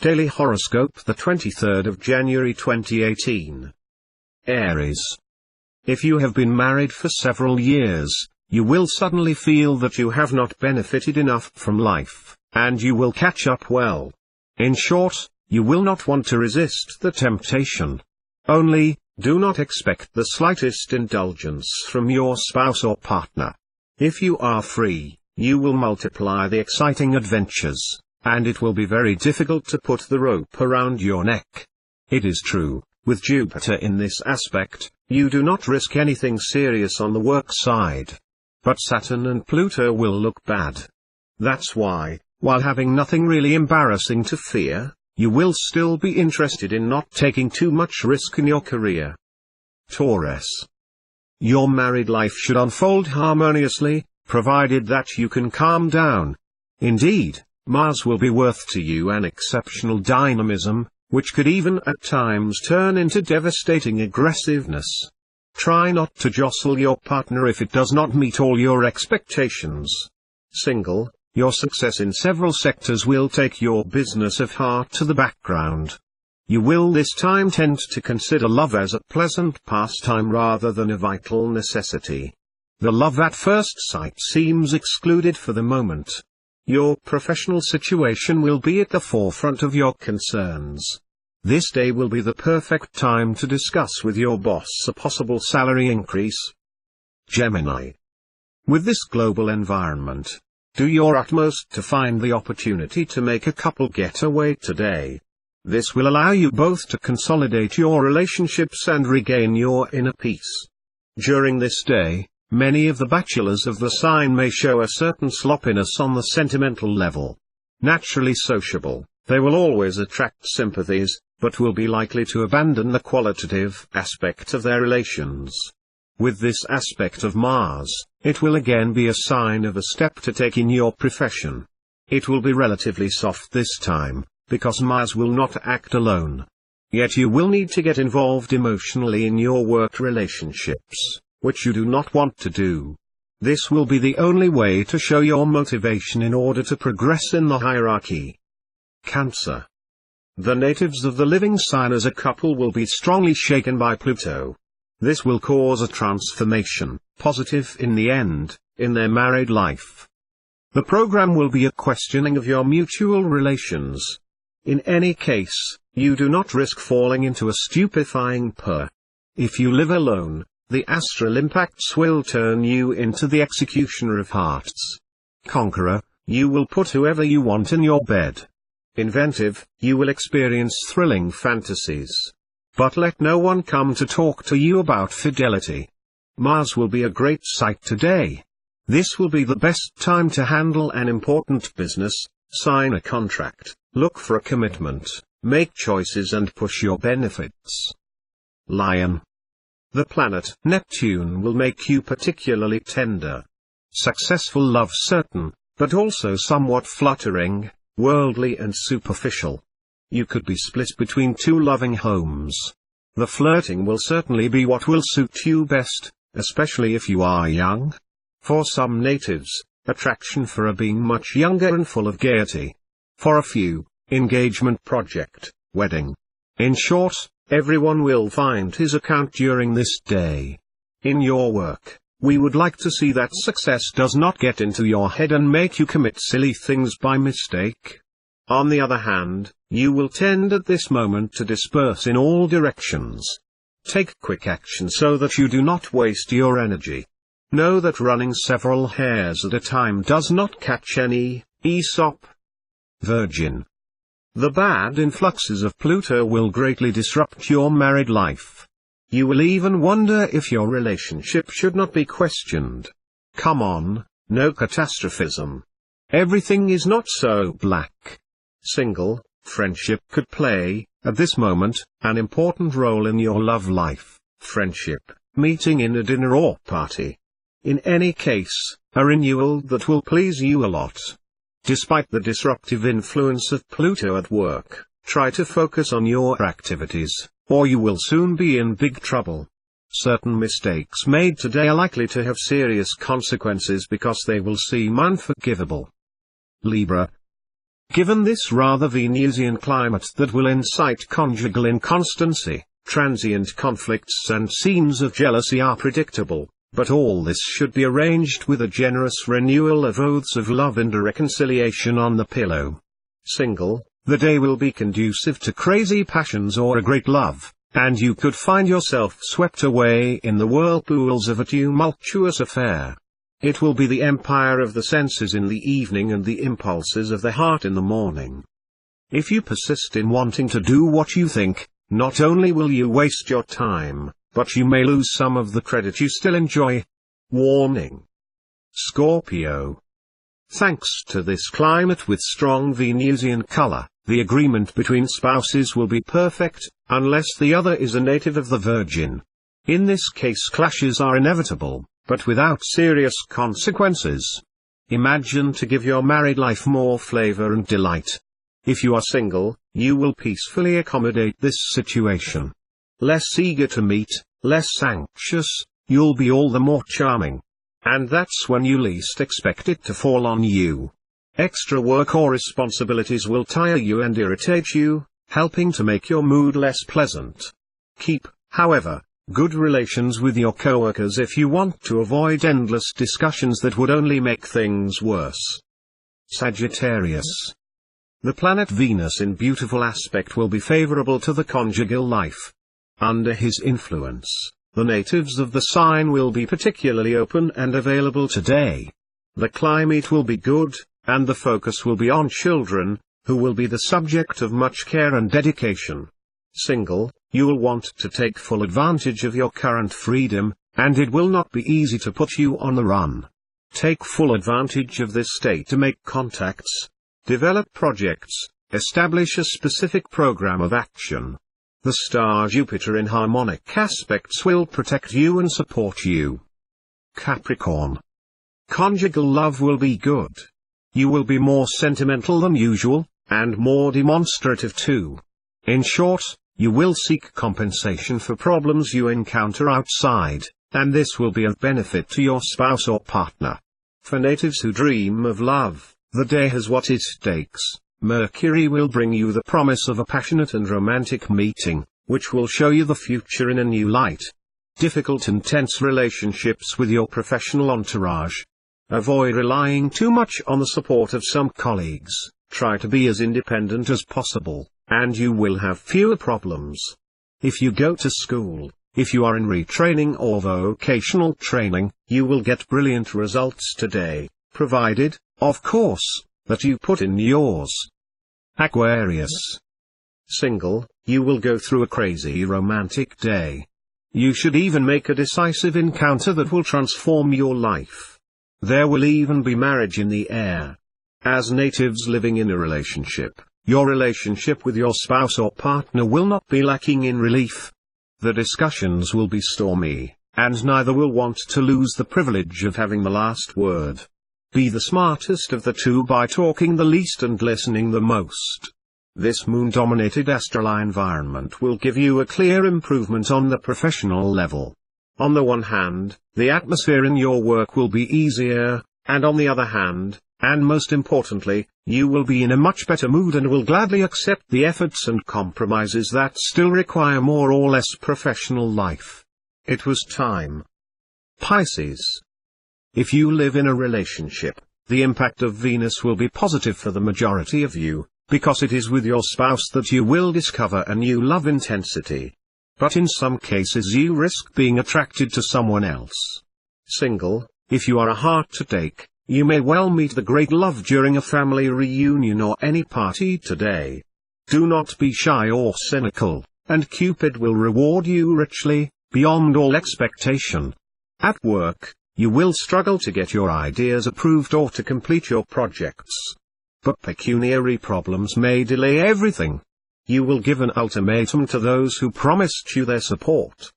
Daily Horoscope, the 23rd of January 2018. Aries. If you have been married for several years, you will suddenly feel that you have not benefited enough from life, and you will catch up well. In short, you will not want to resist the temptation. Only, do not expect the slightest indulgence from your spouse or partner. If you are free, you will multiply the exciting adventures, and it will be very difficult to put the rope around your neck. It is true, with Jupiter in this aspect, you do not risk anything serious on the work side. But Saturn and Pluto will look bad. That's why, while having nothing really embarrassing to fear, you will still be interested in not taking too much risk in your career. Taurus. Your married life should unfold harmoniously, provided that you can calm down. Indeed, Mars will be worth to you an exceptional dynamism, which could even at times turn into devastating aggressiveness. Try not to jostle your partner if it does not meet all your expectations. Single, your success in several sectors will take your business of heart to the background. You will this time tend to consider love as a pleasant pastime rather than a vital necessity. The love at first sight seems excluded for the moment. Your professional situation will be at the forefront of your concerns. This day will be the perfect time to discuss with your boss a possible salary increase. Gemini. With this global environment, do your utmost to find the opportunity to make a couple getaway today. This will allow you both to consolidate your relationships and regain your inner peace. During this day, many of the bachelors of the sign may show a certain sloppiness on the sentimental level. Naturally sociable, they will always attract sympathies, but will be likely to abandon the qualitative aspect of their relations. With this aspect of Mars, it will again be a sign of a step to take in your profession. It will be relatively soft this time, because Mars will not act alone. Yet you will need to get involved emotionally in your work relationships, which you do not want to do. This will be the only way to show your motivation in order to progress in the hierarchy. Cancer. The natives of the living sign as a couple will be strongly shaken by Pluto. This will cause a transformation, positive in the end, in their married life. The program will be a questioning of your mutual relations. In any case, you do not risk falling into a stupefying purr. If you live alone, the astral impacts will turn you into the executioner of hearts. Conqueror, you will put whoever you want in your bed. Inventive, you will experience thrilling fantasies. But let no one come to talk to you about fidelity. Mars will be a great sight today. This will be the best time to handle an important business, sign a contract, look for a commitment, make choices and push your benefits. Lion. The planet Neptune will make you particularly tender. Successful love certain, but also somewhat fluttering, worldly and superficial. You could be split between two loving homes. The flirting will certainly be what will suit you best, especially if you are young. For some natives, attraction for a being much younger and full of gaiety. For a few, engagement project, wedding. In short, everyone will find his account during this day. In your work, we would like to see that success does not get into your head and make you commit silly things by mistake. On the other hand, you will tend at this moment to disperse in all directions. Take quick action so that you do not waste your energy. Know that running several hairs at a time does not catch any Aesop. Virgin. The bad influxes of Pluto will greatly disrupt your married life. You will even wonder if your relationship should not be questioned. Come on, no catastrophism. Everything is not so black. Single, friendship could play, at this moment, an important role in your love life, friendship, meeting in a dinner or party. In any case, a renewal that will please you a lot. Despite the disruptive influence of Pluto at work, try to focus on your activities, or you will soon be in big trouble. Certain mistakes made today are likely to have serious consequences because they will seem unforgivable. Libra. Given this rather Venusian climate that will incite conjugal inconstancy, transient conflicts and scenes of jealousy are predictable, but all this should be arranged with a generous renewal of oaths of love and a reconciliation on the pillow. Single, the day will be conducive to crazy passions or a great love, and you could find yourself swept away in the whirlpools of a tumultuous affair. It will be the empire of the senses in the evening and the impulses of the heart in the morning. If you persist in wanting to do what you think, not only will you waste your time, but you may lose some of the credit you still enjoy. Warning. Scorpio. Thanks to this climate with strong Venusian color, the agreement between spouses will be perfect, unless the other is a native of the Virgin. In this case clashes are inevitable, but without serious consequences. Imagine to give your married life more flavor and delight. If you are single, you will peacefully accommodate this situation. Less eager to meet, less anxious, you'll be all the more charming. And that's when you least expect it to fall on you. Extra work or responsibilities will tire you and irritate you, helping to make your mood less pleasant. Keep, however, good relations with your coworkers if you want to avoid endless discussions that would only make things worse. Sagittarius. The planet Venus in beautiful aspect will be favorable to the conjugal life. Under his influence, the natives of the sign will be particularly open and available today. The climate will be good, and the focus will be on children, who will be the subject of much care and dedication. Single, you will want to take full advantage of your current freedom, and it will not be easy to put you on the run. Take full advantage of this state to make contacts, develop projects, establish a specific program of action. The star Jupiter in harmonic aspects will protect you and support you. Capricorn. Conjugal love will be good. You will be more sentimental than usual, and more demonstrative too. In short, you will seek compensation for problems you encounter outside, and this will be of benefit to your spouse or partner. For natives who dream of love, the day has what it takes. Mercury will bring you the promise of a passionate and romantic meeting, which will show you the future in a new light. Difficult and tense relationships with your professional entourage. Avoid relying too much on the support of some colleagues. Try to be as independent as possible, and you will have fewer problems. If you go to school, if you are in retraining or vocational training, you will get brilliant results today, provided, of course, that you put in yours. Aquarius. Single, you will go through a crazy romantic day. You should even make a decisive encounter that will transform your life. There will even be marriage in the air. As natives living in a relationship, your relationship with your spouse or partner will not be lacking in relief. The discussions will be stormy, and neither will want to lose the privilege of having the last word. Be the smartest of the two by talking the least and listening the most. This moon-dominated astral environment will give you a clear improvement on the professional level. On the one hand, the atmosphere in your work will be easier, and on the other hand, and most importantly, you will be in a much better mood and will gladly accept the efforts and compromises that still require more or less professional life. It was time. Pisces. If you live in a relationship, the impact of Venus will be positive for the majority of you, because it is with your spouse that you will discover a new love intensity. But in some cases you risk being attracted to someone else. Single, if you are a heart to take, you may well meet the great love during a family reunion or any party today. Do not be shy or cynical, and Cupid will reward you richly, beyond all expectation. At work, you will struggle to get your ideas approved or to complete your projects. But pecuniary problems may delay everything. You will give an ultimatum to those who promised you their support.